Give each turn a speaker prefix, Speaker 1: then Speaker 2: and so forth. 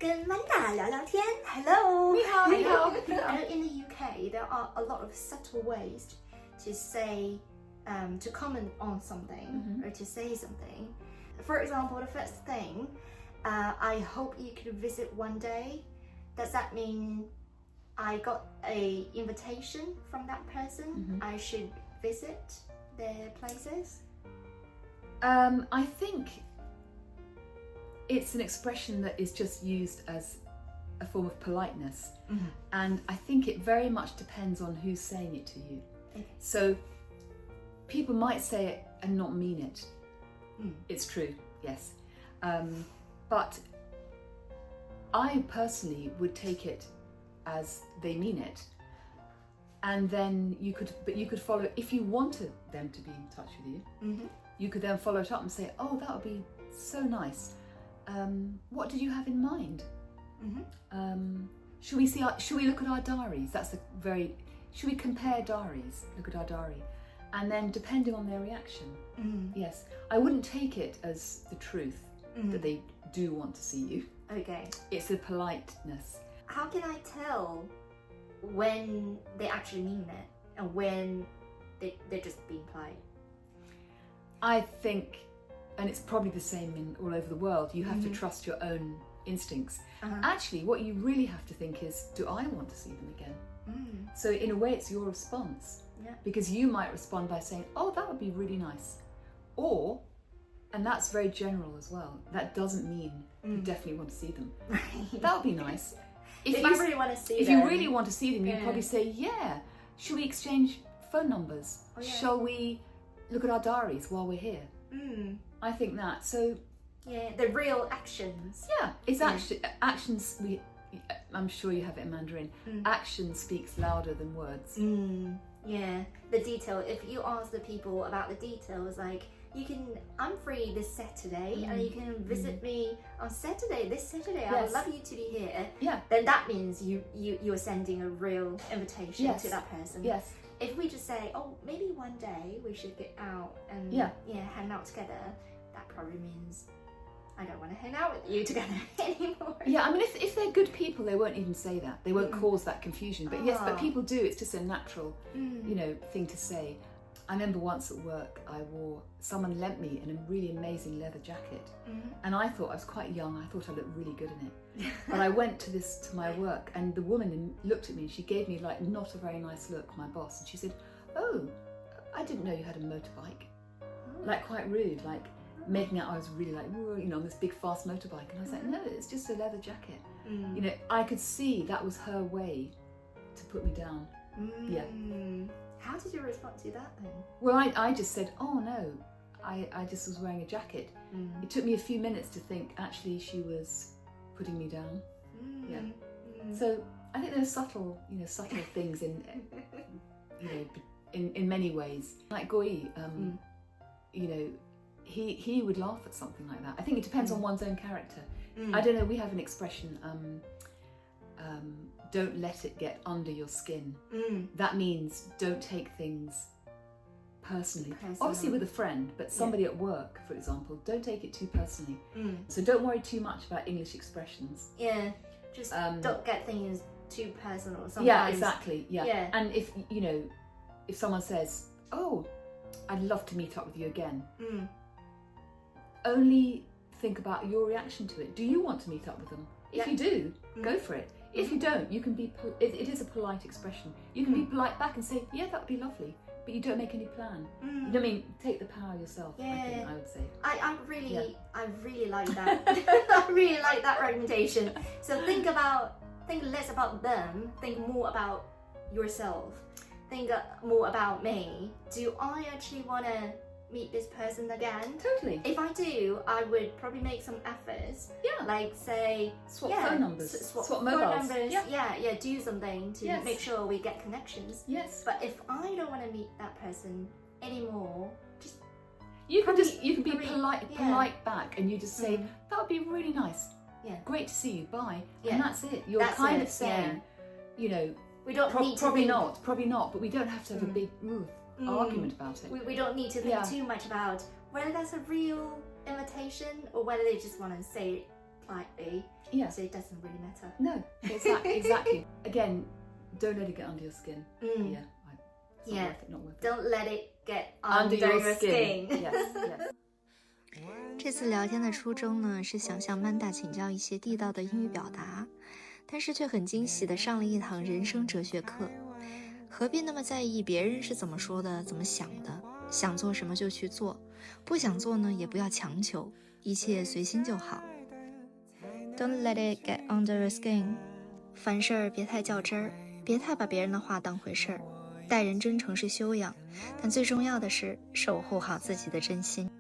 Speaker 1: 跟 Manda 聊聊天 Hello
Speaker 2: 你好
Speaker 1: I know in the UK there are a lot of subtle ways to say to comment on something or to say something. For example, the first thing, I hope you could visit one day. Does that mean I got a invitation from that person? I should visit their places?
Speaker 2: I think it's an expression that is just used as a form of politeness, and I think it very much depends on who's saying it to you.
Speaker 1: Okay.
Speaker 2: So people might say it and not mean it. It's true, yes, but I personally would take it as they mean it, and then you could follow, if you wanted them to be in touch with you, you could then follow it up and say, oh, that would be so nice. What did you have in mind? Should we look at our diaries? Should we compare diaries? Look at our diary. And then depending on their reaction, yes, I wouldn't take it as the truth that they do want to see you.
Speaker 1: Okay.
Speaker 2: It's a politeness.
Speaker 1: How can I tell when they actually mean it and when they're just being polite?
Speaker 2: I think, and it's probably the same in all over the world, you have to trust your own instincts. Actually, what you really have to think is, do I want to see them again? So in a way, it's your response.
Speaker 1: Yeah.
Speaker 2: Because you might respond by saying, oh, that would be really nice. Or, and that's very general as well, that doesn't mean you definitely want to see them. That would be nice.
Speaker 1: If you really want to see them.
Speaker 2: If you really want to see them, you'd probably say, yeah, should we exchange phone numbers?
Speaker 1: Oh, yeah.
Speaker 2: Shall we look at our diaries while we're here? I think that. So
Speaker 1: yeah, the real actions.
Speaker 2: yeah, it's actually actions. I'm sure you have it in Mandarin. Action speaks louder than words.
Speaker 1: Yeah, the detail. If you ask the people about the details, like I'm free this Saturday and you can visit me on Saturday. This Saturday, I would love you to be here.
Speaker 2: Yeah.
Speaker 1: Then that means you're sending a real invitation to that person.
Speaker 2: Yes.
Speaker 1: If we just say, oh, maybe one day we should get out and hang out together, that probably means I don't want to hang out with you together anymore.
Speaker 2: Yeah, I mean, if they're good people, they won't even say that. They won't cause that confusion. But yes, but people do. It's just a natural, thing to say. I remember once at work, someone lent me a really amazing leather jacket, and I thought, I was quite young, I thought I looked really good in it. But I went to my work, and the woman looked at me, and she gave me like not a very nice look, my boss, and she said, oh, I didn't know you had a motorbike. Like quite rude, like making out I was really like, on this big fast motorbike, and I was like, no, it's just a leather jacket. I could see that was her way to put me down. Yeah.
Speaker 1: How did you respond to that then?
Speaker 2: Well, I just said, oh no, I just was wearing a jacket. It took me a few minutes to think, actually, she was putting me down. Yeah. So I think there's subtle things in many ways. Like Guo Yi, he would laugh at something like that. I think it depends on one's own character. I don't know, we have an expression, don't let it get under your skin. That means don't take things personally. Obviously with a friend, but somebody at work, for example, don't take it too personally. So don't worry too much about English expressions.
Speaker 1: Yeah, just don't get things too personal sometimes.
Speaker 2: Yeah, exactly. Yeah. And if someone says, oh, I'd love to meet up with you again, only think about your reaction to it. Do you want to meet up with them? If you do, go for it. If you don't, you can be. It is a polite expression. You can be polite back and say, "Yeah, that would be lovely," but you don't make any plan. You know what I mean? Take the power yourself.
Speaker 1: Yeah.
Speaker 2: I think I would say.
Speaker 1: I really like that. I really like that recommendation. So think less about them. Think more about yourself. Think more about me. Do I actually want to meet this person again?
Speaker 2: Totally.
Speaker 1: If I do, I would probably make some efforts.
Speaker 2: Yeah.
Speaker 1: Like say
Speaker 2: swap phone numbers.
Speaker 1: Swap
Speaker 2: phone
Speaker 1: mobiles.
Speaker 2: numbers.
Speaker 1: Yeah. Do something to make sure we get connections.
Speaker 2: Yes.
Speaker 1: But if I don't want to meet that person anymore, just
Speaker 2: you can be polite back, and you just say that would be really nice.
Speaker 1: Yeah.
Speaker 2: Great to see you. Bye.
Speaker 1: Yeah.
Speaker 2: And that's it. You're kind of saying,
Speaker 1: we don't need to
Speaker 2: probably not, but we don't have to have a big argument about it.
Speaker 1: We don't need to think too much about whether that's a real invitation or whether they just want to say it politely,
Speaker 2: Yeah.
Speaker 1: so it doesn't really matter.
Speaker 2: No, exactly. Again, don't let it get under your skin. Yeah, it's not worth it, not worth it.
Speaker 1: Don't let it get under your skin.
Speaker 2: Yes.
Speaker 3: 这次聊天的初衷呢，是想向曼达请教一些地道的英语表达，但是却很惊喜地上了一堂人生哲学课。何必那么在意别人是怎么说的、怎么想的？想做什么就去做，不想做呢，也不要强求，一切随心就好。Don't let it get under your skin. 凡事别太较真儿，别太把别人的话当回事儿。待人真诚是修养，但最重要的是守护好自己的真心。